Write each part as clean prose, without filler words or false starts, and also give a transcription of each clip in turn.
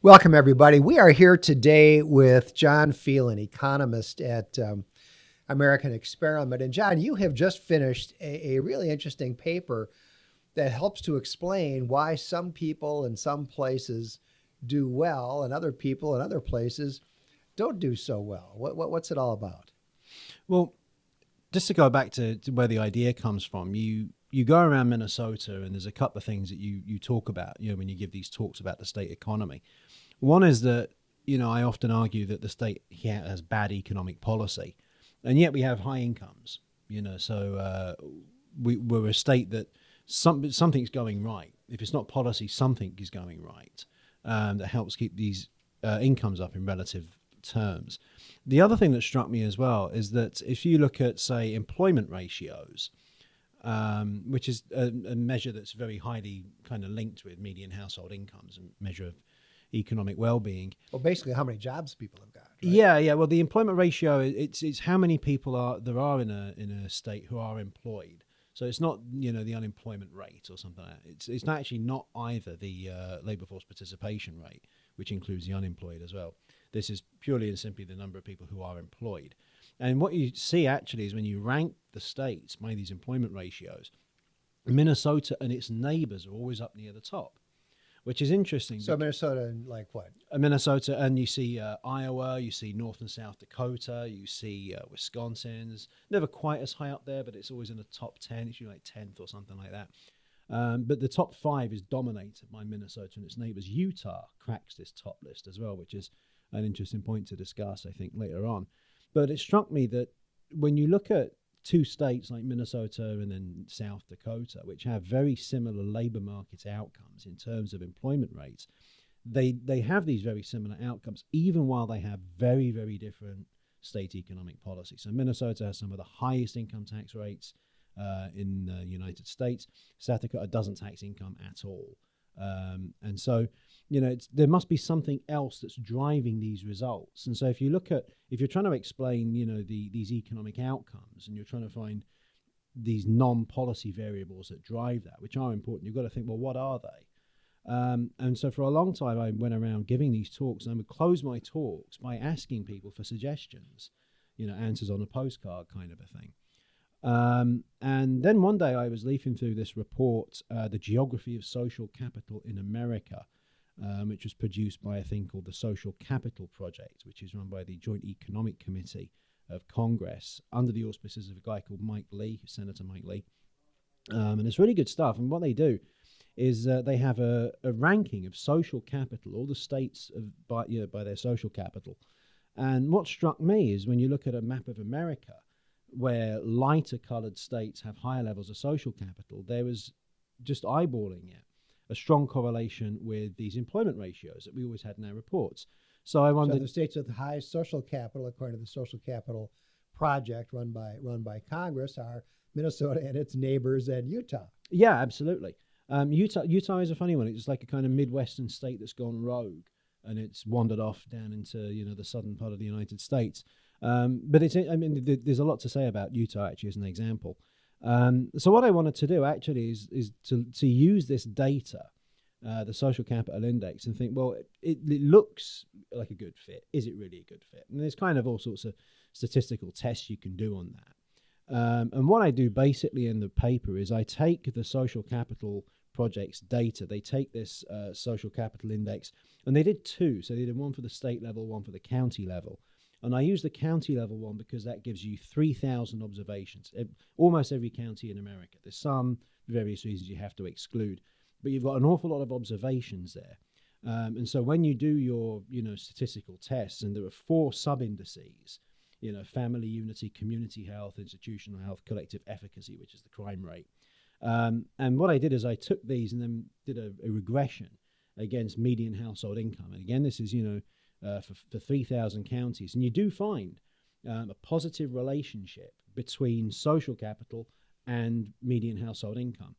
Welcome, everybody. We are here today with John Phelan, economist at American Experiment. And John, you have just finished a really interesting paper that helps to explain why some people in some places do well and other people in other places don't do so well. What's it all about? Well, just to go back to where the idea comes from, you go around Minnesota and there's a couple of things that you talk about, when you give these talks about the state economy. One is that, I often argue that the state here has bad economic policy, and yet we have high incomes, so we're a state that something's going right. If it's not policy, something is going right that helps keep these incomes up in relative terms. The other thing that struck me as well is that if you look at, say, employment ratios, which is a measure that's very highly kind of linked with median household incomes and measure of economic well-being. Well, basically how many jobs people have got. Right? Yeah. Well, the employment ratio, it's how many people there are in a state who are employed. So it's not, the unemployment rate or something like that. It's actually not either the labor force participation rate, which includes the unemployed as well. This is purely and simply the number of people who are employed. And what you see actually is when you rank the states by these employment ratios, Minnesota and its neighbors are always up near the top, which is interesting. So Minnesota and like what? Minnesota, and you see Iowa, you see North and South Dakota, you see Wisconsin's never quite as high up there, but it's always in the top 10. It's usually like 10th or something like that. But the top 5 is dominated by Minnesota and its neighbors. Utah cracks this top list as well, which is an interesting point to discuss, I think, later on. But it struck me that when you look at two states like Minnesota and then South Dakota, which have very similar labor market outcomes in terms of employment rates, they have these very similar outcomes, even while they have very, very different state economic policies. So Minnesota has some of the highest income tax rates in the United States. South Dakota doesn't tax income at all. And so, there must be something else that's driving these results. And so if you're trying to explain, these economic outcomes and you're trying to find these non-policy variables that drive that, which are important, you've got to think, well, what are they? And so for a long time, I went around giving these talks, and I would close my talks by asking people for suggestions, answers on a postcard kind of a thing. And then one day I was leafing through this report, The Geography of Social Capital in America, which was produced by a thing called the Social Capital Project, which is run by the Joint Economic Committee of Congress under the auspices of a guy called Mike Lee, Senator Mike Lee. And it's really good stuff. And what they do is they have a ranking of social capital, all the states by their social capital. And what struck me is when you look at a map of America, where lighter coloured states have higher levels of social capital, there was, just eyeballing it, a strong correlation with these employment ratios that we always had in our reports. So I wondered, so the states with the highest social capital, according to the Social Capital Project run by Congress, are Minnesota and its neighbors and Utah. Yeah, absolutely. Utah is a funny one. It's like a kind of Midwestern state that's gone rogue, and it's wandered off down into the southern part of the United States. But there's a lot to say about Utah actually as an example. So what I wanted to do actually is to use this data, the Social Capital Index, and think, well, it looks like a good fit. Is it really a good fit? And there's kind of all sorts of statistical tests you can do on that. And what I do basically in the paper is I take the Social Capital Project's data. They take this Social Capital Index, and they did 2. So they did one for the state level, one for the county level. And I use the county level one because that gives you 3,000 observations, almost every county in America. There's some, for various reasons, you have to exclude, but you've got an awful lot of observations there. And so when you do your, statistical tests, and there are 4 sub-indices, family unity, community health, institutional health, collective efficacy, which is the crime rate. And what I did is I took these and then did a regression against median household income. And again, this is, for 3,000 counties. And you do find a positive relationship between social capital and median household income.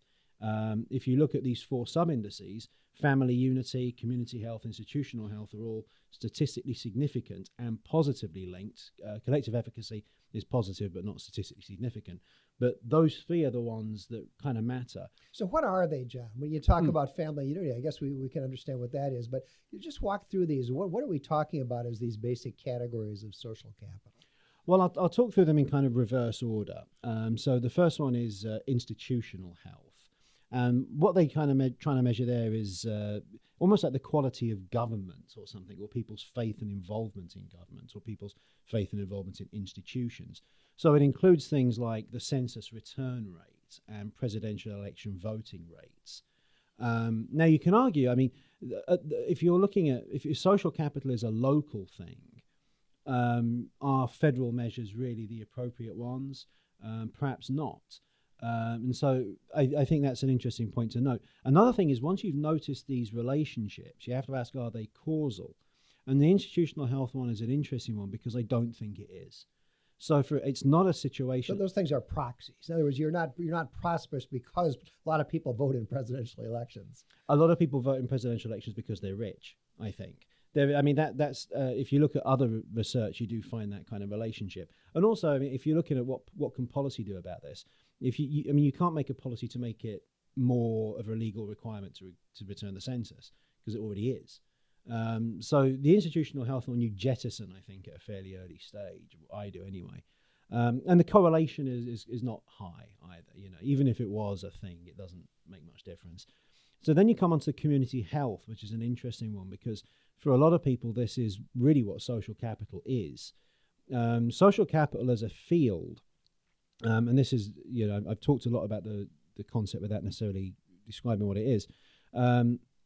If you look at these 4 sub-indices, family unity, community health, institutional health are all statistically significant and positively linked. Collective efficacy is positive but not statistically significant. But those 3 are the ones that kind of matter. So what are they, John? When you talk about family unity, I guess we can understand what that is, but you just walk through these. What are we talking about as these basic categories of social capital? Well, I'll talk through them in kind of reverse order. So the first one is institutional health. And what they kind of trying to measure there is almost like the quality of government or something, or people's faith and involvement in government, or people's faith and involvement in institutions. So it includes things like the census return rate and presidential election voting rates. Now, you can argue, I mean, if you're looking at, if social capital is a local thing, are federal measures really the appropriate ones? Perhaps not. And so I think that's an interesting point to note. Another thing is, once you've noticed these relationships, you have to ask, are they causal? And the institutional health one is an interesting one because I don't think it is. So it's not a situation. So those things are proxies. In other words, you're not prosperous because a lot of people vote in presidential elections. A lot of people vote in presidential elections because they're rich, I think. I mean, that's if you look at other research, you do find that kind of relationship. And also, I mean, if you're looking at what can policy do about this, if I mean, you can't make a policy to make it more of a legal requirement to return the census because it already is. So the institutional health one you jettison, I think, at a fairly early stage. I do anyway. And the correlation is not high either. You know, even if it was a thing, it doesn't make much difference. So then you come on to community health, which is an interesting one because for a lot of people, this is really what social capital is. Social capital as a field, and this is, you know, I've talked a lot about the concept without necessarily describing what it is.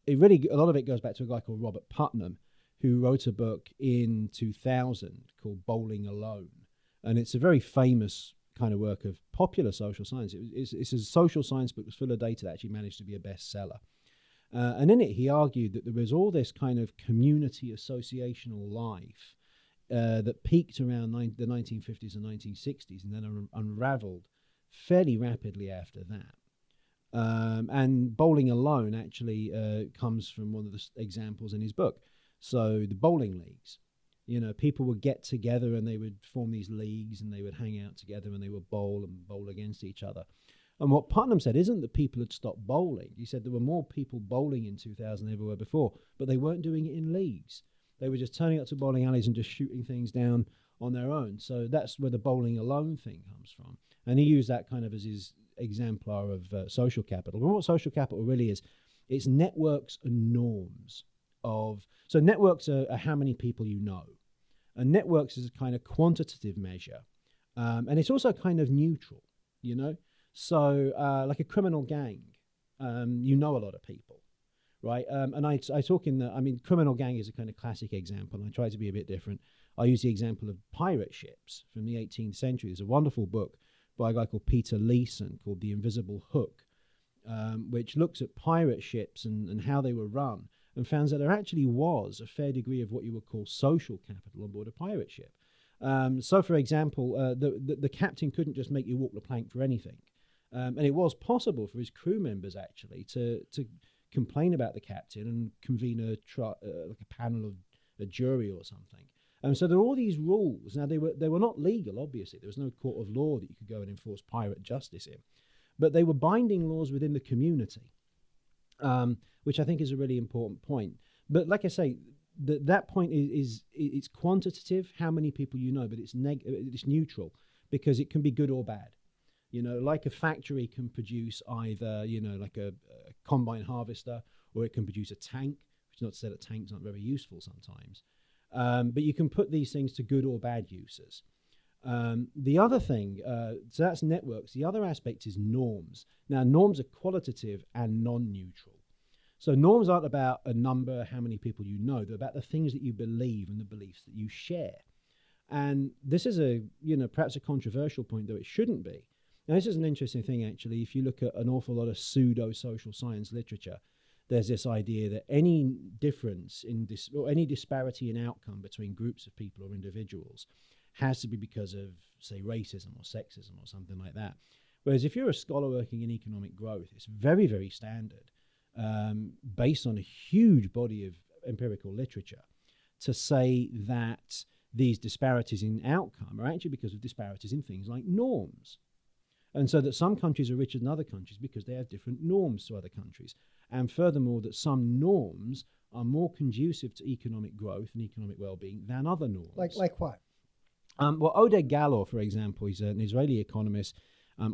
It really, a lot of it goes back to a guy called Robert Putnam, who wrote a book in 2000 called Bowling Alone. And it's a very famous kind of work of popular social science. It's a social science book that's full of data that actually managed to be a bestseller. And in it, he argued that there was all this kind of community associational life that peaked around the 1950s and 1960s and then unraveled fairly rapidly after that. And bowling alone actually comes from one of the examples in his book. So the bowling leagues, you know, people would get together and they would form these leagues and they would hang out together and they would bowl against each other. And what Putnam said isn't that people had stopped bowling. He said there were more people bowling in 2000 than ever were before, but they weren't doing it in leagues. They were just turning up to bowling alleys and just shooting things down on their own. So that's where the bowling alone thing comes from. And he used that kind of as his exemplar of social capital. But what social capital really is, it's networks and norms of, so networks are how many people you know. And networks is a kind of quantitative measure. And it's also kind of neutral, you know. So like a criminal gang, you know a lot of people, right? And I talk in the, I mean, criminal gang is a kind of classic example. And I try to be a bit different. I use the example of pirate ships from the 18th century. There's a wonderful book by a guy called Peter Leeson called The Invisible Hook, which looks at pirate ships and how they were run and found that there actually was a fair degree of what you would call social capital on board a pirate ship. So, for example, the captain couldn't just make you walk the plank for anything. And it was possible for his crew members actually to complain about the captain and convene like a panel of a jury or something. So there are all these rules. Now, they were not legal, obviously. There was no court of law that you could go and enforce pirate justice in. But they were binding laws within the community, which I think is a really important point. But like I say, that point is it's quantitative, how many people you know, but it's neutral because it can be good or bad. You know, like a factory can produce either, you know, like a combine harvester, or it can produce a tank, which is not to say that tanks aren't very useful sometimes. But you can put these things to good or bad uses. The other thing, so that's networks. The other aspect is norms. Now, norms are qualitative and non-neutral. So norms aren't about a number, how many people you know. They're about the things that you believe and the beliefs that you share. And this is perhaps a controversial point, though it shouldn't be. Now, this is an interesting thing, actually. If you look at an awful lot of pseudo-social science literature, there's this idea that any difference in this, or any disparity in outcome between groups of people or individuals has to be because of, say, racism or sexism or something like that. Whereas if you're a scholar working in economic growth, it's very, very standard, based on a huge body of empirical literature, to say that these disparities in outcome are actually because of disparities in things like norms. And so that some countries are richer than other countries because they have different norms to other countries. And furthermore, that some norms are more conducive to economic growth and economic well-being than other norms. Like what? Well, Oded Galor, for example, he's an Israeli economist.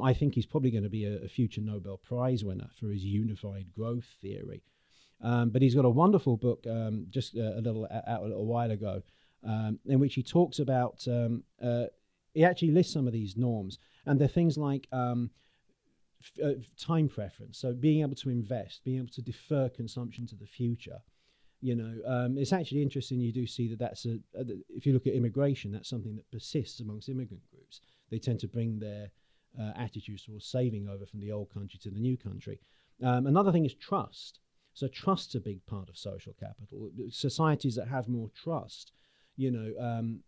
I think he's probably going to be a future Nobel Prize winner for his unified growth theory. But he's got a wonderful book just a little while ago in which he talks about, he actually lists some of these norms. And they're things like time preference, so being able to invest, being able to defer consumption to the future. It's actually interesting. You do see that that's if you look at immigration, that's something that persists amongst immigrant groups. They tend to bring their attitudes towards saving over from the old country to the new country. Another thing is trust. So trust's a big part of social capital. Societies that have more trust,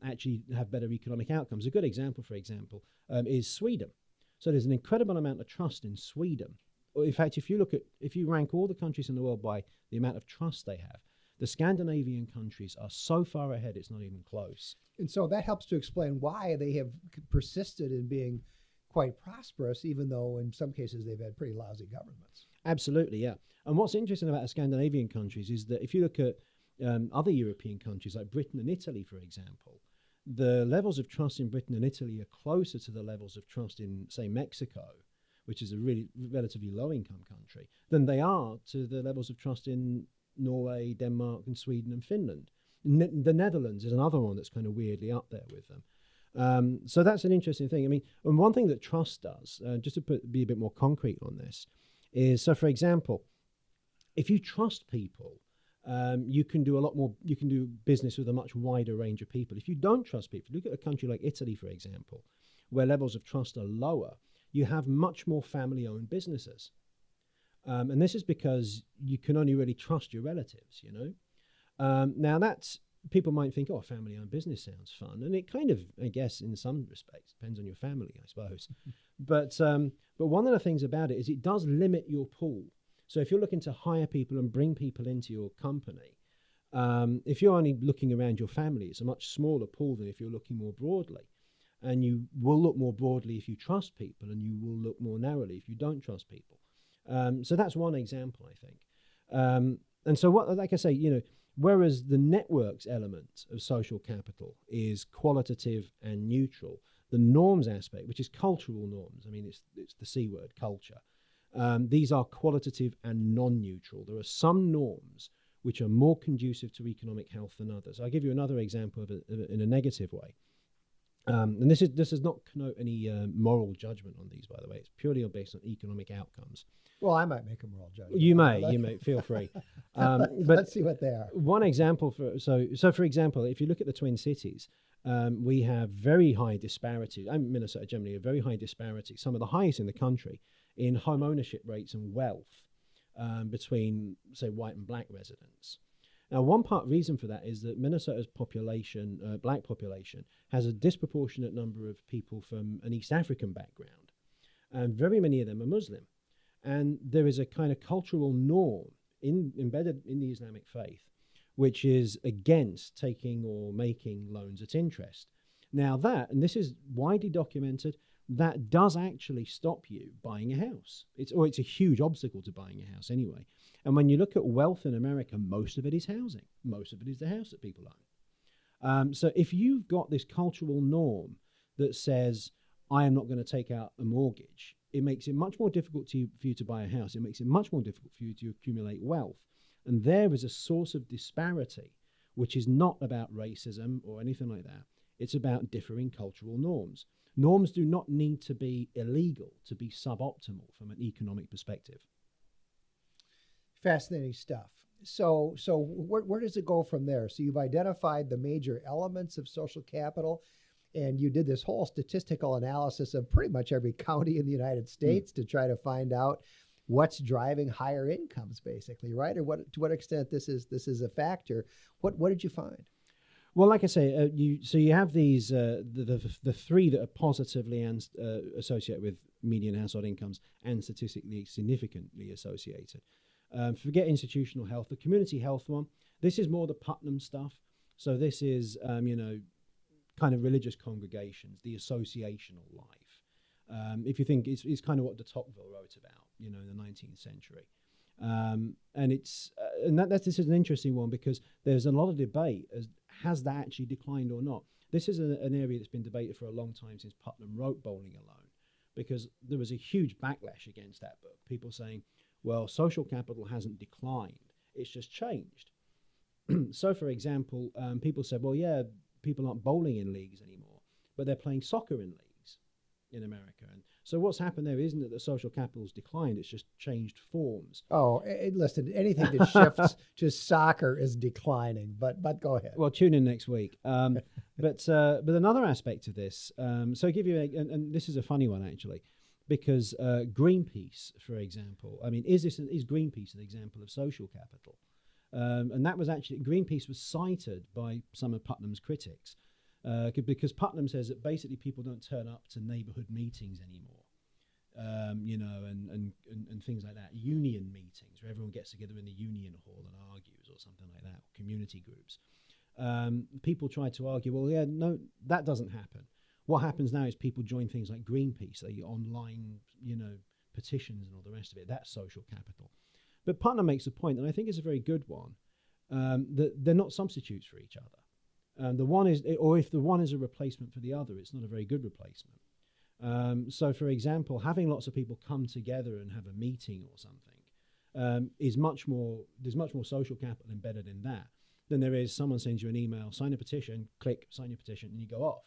actually have better economic outcomes. A good example, for example, is Sweden. So there's an incredible amount of trust in Sweden. In fact, if you rank all the countries in the world by the amount of trust they have, the Scandinavian countries are so far ahead, it's not even close. And so that helps to explain why they have persisted in being quite prosperous, even though in some cases they've had pretty lousy governments. Absolutely, yeah. And what's interesting about the Scandinavian countries is that if you look at other European countries like Britain and Italy, for example, the levels of trust in Britain and Italy are closer to the levels of trust in, say, Mexico, which is a really relatively low-income country, than they are to the levels of trust in Norway, Denmark, and Sweden and Finland. The Netherlands is another one that's kind of weirdly up there with them. So that's an interesting thing. I mean, and one thing that trust does, just to be a bit more concrete on this, is, so for example, if you trust people, you can do a lot more, you can do business with a much wider range of people. If you don't trust people, look at a country like Italy, for example, where levels of trust are lower, you have much more family-owned businesses. And this is because you can only really trust your relatives, Now that's, people might think, oh, family-owned business sounds fun. And it kind of, I guess, in some respects, depends on your family, I suppose. But one of the things about it is it does limit your pool. So if you're looking to hire people and bring people into your company, if you're only looking around your family, it's a much smaller pool than if you're looking more broadly. And you will look more broadly if you trust people, and you will look more narrowly if you don't trust people. So that's one example, I think. And so what, like I say, whereas the networks element of social capital is qualitative and neutral, the norms aspect, which is cultural norms, I mean, it's the C word, culture. These are qualitative and non-neutral. There are some norms which are more conducive to economic health than others. I'll give you another example of it in a negative way. And this does not connote any moral judgment on these, by the way. It's purely based on economic outcomes. Well, I might make a moral judgment. You may, feel free. But let's see what they are. One example, so for example, if you look at the Twin Cities, we have very high disparities. Minnesota generally, a very high disparity, some of the highest in the country, in home ownership rates and wealth between, say, white and black residents. Now, one reason for that is that Minnesota's population, black population, has a disproportionate number of people from an East African background, and very many of them are Muslim. And there is a kind of cultural norm embedded in the Islamic faith, which is against taking or making loans at interest. Now that, and this is widely documented, that does actually stop you buying a house. It's a huge obstacle to buying a house anyway. And when you look at wealth in America, most of it is housing. Most of it is the house that people own. So if you've got this cultural norm that says, I am not going to take out a mortgage, it makes it much more difficult for you to buy a house. It makes it much more difficult for you to accumulate wealth. And there is a source of disparity, which is not about racism or anything like that. It's about differing cultural norms. Norms do not need to be illegal to be suboptimal from an economic perspective. Fascinating stuff. So where does it go from there? So you've identified the major elements of social capital, and you did this whole statistical analysis of pretty much every county in the United States to try to find out what's driving higher incomes, basically, right? Or to what extent this is a factor. What did you find? Well, like I say, you have these the three that are positively and associated with median household incomes and statistically significantly associated. Forget institutional health. The community health one. This is more the Putnam stuff. So this is kind of religious congregations, the associational life. If you think it's kind of what de Tocqueville wrote about, in the 19th century. And it's this is an interesting one because there's a lot of debate as has that actually declined or not. This is an area that's been debated for a long time since Putnam wrote Bowling Alone, because there was a huge backlash against that book. People saying, well, social capital hasn't declined, it's just changed. So, for example, people said, well, yeah, people aren't bowling in leagues anymore, but they're playing soccer in leagues in America. And so what's happened there isn't that the social capital's declined, it's just changed forms. Oh, listen, anything that shifts to soccer is declining, but go ahead. Well, tune in next week. But another aspect of this, so I give you, and this is a funny one actually, because Greenpeace, for example, I mean, is Greenpeace an example of social capital? And that was actually, Greenpeace was cited by some of Putnam's critics because Putnam says that basically people don't turn up to neighborhood meetings anymore, and things like that. Union meetings where everyone gets together in the union hall and argues or something like that, community groups. People try to argue, well, yeah, no, that doesn't happen. What happens now is people join things like Greenpeace, the online, petitions and all the rest of it. That's social capital. But Putnam makes a point, and I think it's a very good one, that they're not substitutes for each other. The one is, or if the one is a replacement for the other, it's not a very good replacement. So, for example, having lots of people come together and have a meeting or something there's much more social capital embedded in that than there is someone sends you an email, sign a petition, click, sign your petition, and you go off.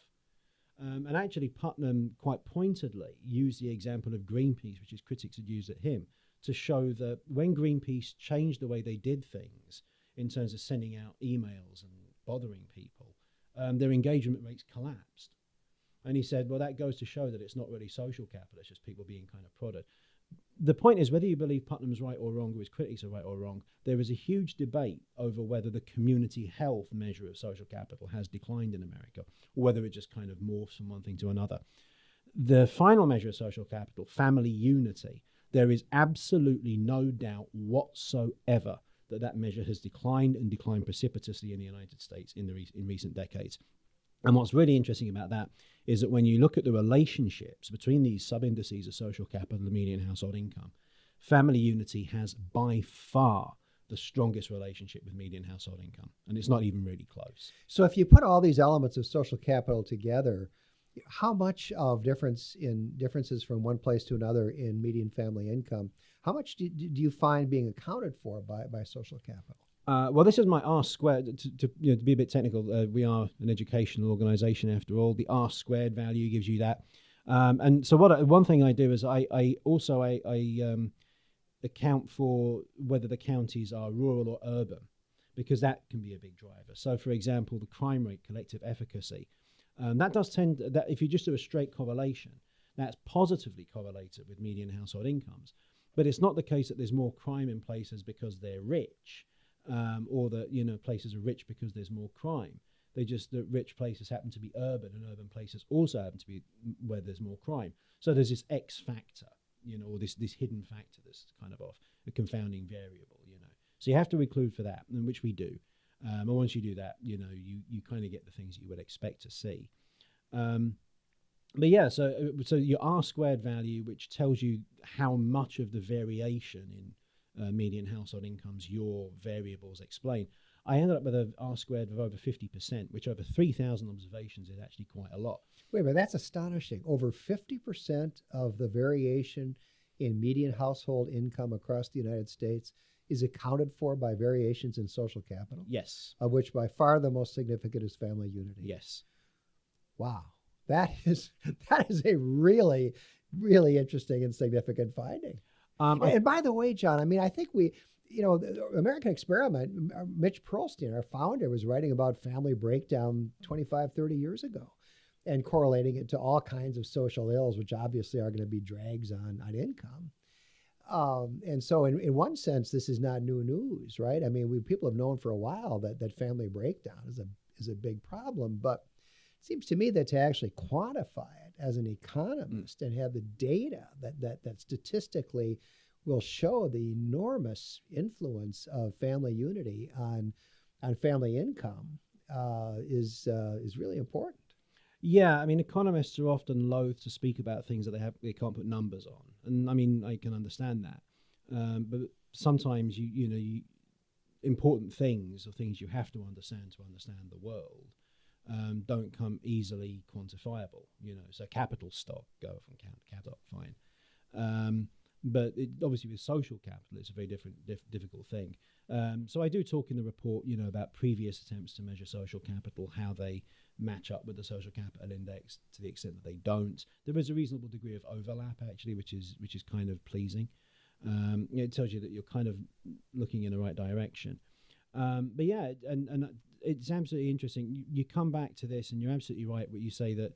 And actually, Putnam quite pointedly used the example of Greenpeace, which his critics had used at him, to show that when Greenpeace changed the way they did things in terms of sending out emails and bothering people, their engagement rates collapsed. And he said, well, that goes to show that it's not really social capital, it's just people being kind of prodded. The point is, whether you believe Putnam's right or wrong, or his critics are right or wrong, there is a huge debate over whether the community health measure of social capital has declined in America, or whether it just kind of morphs from one thing to another. The final measure of social capital, family unity, there is absolutely no doubt whatsoever that that measure has declined and declined precipitously in the United States in recent decades. And what's really interesting about that is that when you look at the relationships between these sub-indices of social capital and median household income, family unity has by far the strongest relationship with median household income. And it's not even really close. So if you put all these elements of social capital together, how much of differences from one place to another in median family income, how much do you find being accounted for by social capital? Well, this is my R squared. To be a bit technical, we are an educational organization after all. The R squared value gives you that. And so one thing I do is I also account for whether the counties are rural or urban, because that can be a big driver. So, for example, the crime rate, collective efficacy, that does tend, that if you just do a straight correlation, that's positively correlated with median household incomes. But it's not the case that there's more crime in places because they're rich, or that places are rich because there's more crime. They just, the rich places happen to be urban, and urban places also happen to be where there's more crime. So there's this X factor, or this hidden factor that's kind of off, a confounding variable, So you have to include for that, and which we do. And once you do that, you kind of get the things you would expect to see. But yeah, so your R squared value, which tells you how much of the variation in median household incomes your variables explain. I ended up with an R squared of over 50%, which over 3,000 observations is actually quite a lot. Wait a minute, that's astonishing. Over 50% of the variation in median household income across the United States is accounted for by variations in social capital? Yes. Of which by far the most significant is family unity. Yes. Wow. That is a really, really interesting and significant finding. And by the way, John, I mean, I think the American Experiment, Mitch Pearlstein, our founder, was writing about family breakdown 25, 30 years ago and correlating it to all kinds of social ills, which obviously are going to be drags on income. And so in one sense, this is not new news, right? I mean, people have known for a while that family breakdown is is a big problem. But it seems to me that to actually quantify it as an economist and have the data that statistically will show the enormous influence of family unity on family income is really important. Yeah, I mean, economists are often loath to speak about things that they can't put numbers on, and I mean, I can understand that. But sometimes important things or things you have to understand the world don't come easily quantifiable. So capital stock, go from capital, fine. But obviously with social capital, it's a very difficult thing. So I do talk in the report, about previous attempts to measure social capital, how they match up with the social capital index to the extent that they don't. There is a reasonable degree of overlap, actually, which is kind of pleasing. It tells you that you're kind of looking in the right direction. But yeah, and it's absolutely interesting. You come back to this, and you're absolutely right when you say that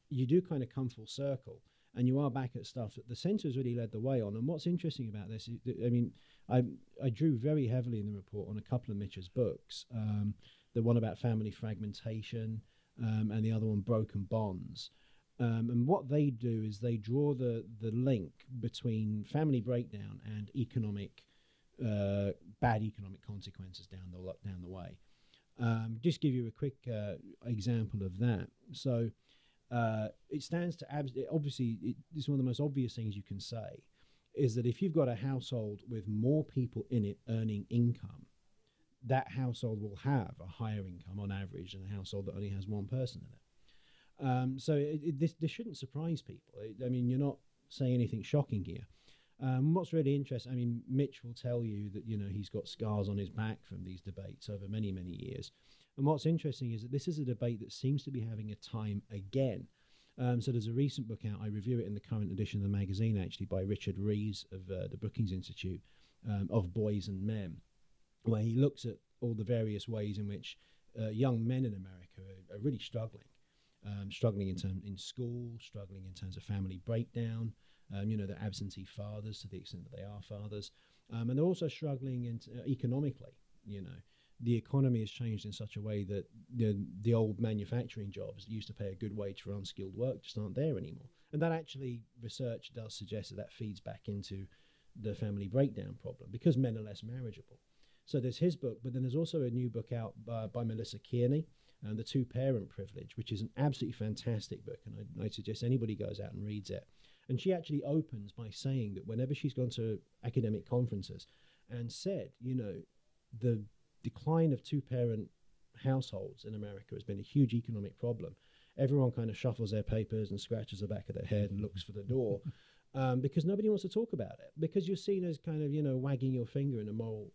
you do kind of come full circle. And you are back at stuff that the centre's really led the way on. And what's interesting about this is, I mean, I drew very heavily in the report on a couple of Mitch's books. The one about family fragmentation and the other one, broken bonds. And what they do is they draw the link between family breakdown and bad economic consequences down the way. Just give you a quick example of that. So it stands to obviously, it's one of the most obvious things you can say is that if you've got a household with more people in it earning income, that household will have a higher income on average than a household that only has one person in it. So this shouldn't surprise people. I mean, you're not saying anything shocking here. What's really interesting, I mean, Mitch will tell you that, he's got scars on his back from these debates over many, many years. And what's interesting is that this is a debate that seems to be having a time again. So there's a recent book out, I review it in the current edition of the magazine, actually, by Richard Rees of the Brookings Institute, of Boys and Men, where he looks at all the various ways in which young men in America are really struggling. Struggling in school, struggling in terms of family breakdown, they're absentee fathers to the extent that they are fathers. And they're also struggling economically. The economy has changed in such a way that the old manufacturing jobs that used to pay a good wage for unskilled work just aren't there anymore. And that actually, research does suggest that feeds back into the family breakdown problem because men are less marriageable. So there's his book, but then there's also a new book out by Melissa Kearney, The Two-Parent Privilege, which is an absolutely fantastic book, and I suggest anybody goes out and reads it. And she actually opens by saying that whenever she's gone to academic conferences and said, the decline of two-parent households in America has been a huge economic problem. Everyone kind of shuffles their papers and scratches the back of their head and looks for the door because nobody wants to talk about it, because you're seen as kind of, wagging your finger in a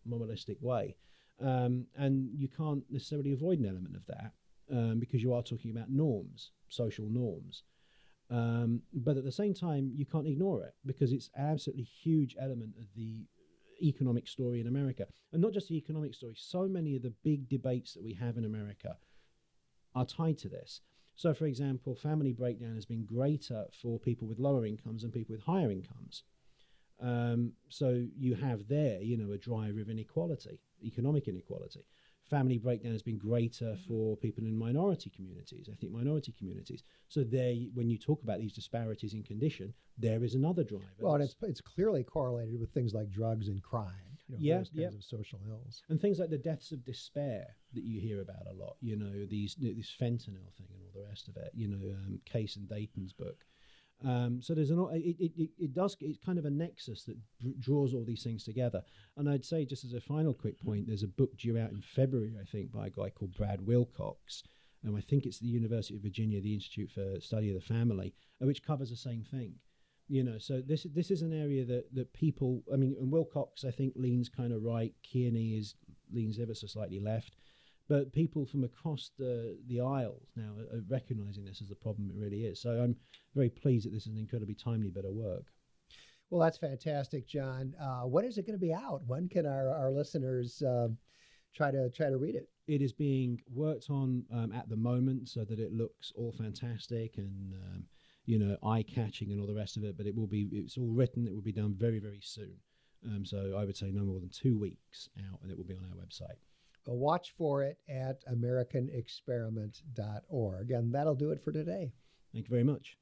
moralistic way. And you can't necessarily avoid an element of that because you are talking about norms, social norms. But at the same time, you can't ignore it because it's an absolutely huge element of the economic story in America. And not just the economic story, so many of the big debates that we have in America are tied to this. So, for example, family breakdown has been greater for people with lower incomes than people with higher incomes. So you have there, a driver of inequality, economic inequality. Family breakdown has been greater for people in minority communities, ethnic minority communities. So there, when you talk about these disparities in condition, there is another driver. Well, and it's clearly correlated with things like drugs and crime, those kinds of social ills. And things like the deaths of despair that you hear about a lot, this fentanyl thing and all the rest of it, Case and Dayton's book. So there's it's kind of a nexus that draws all these things together. And I'd say, just as a final quick point, there's a book due out in February, I think, by a guy called Brad Wilcox. I think it's the University of Virginia, the Institute for Study of the Family, which covers the same thing. So this is an area that people, and Wilcox, I think, leans kind of right. Kearney leans ever so slightly left. But people from across the aisles now are recognizing this as the problem it really is. So I'm very pleased that this is an incredibly timely bit of work. Well, that's fantastic, John. When is it going to be out? When can our listeners try to read it? It is being worked on at the moment so that it looks all fantastic and eye-catching and all the rest of it. But it's all written. It will be done very, very soon. So I would say no more than 2 weeks out, and it will be on our website. watch for it at americanexperiment.org. And that'll do it for today. Thank you very much.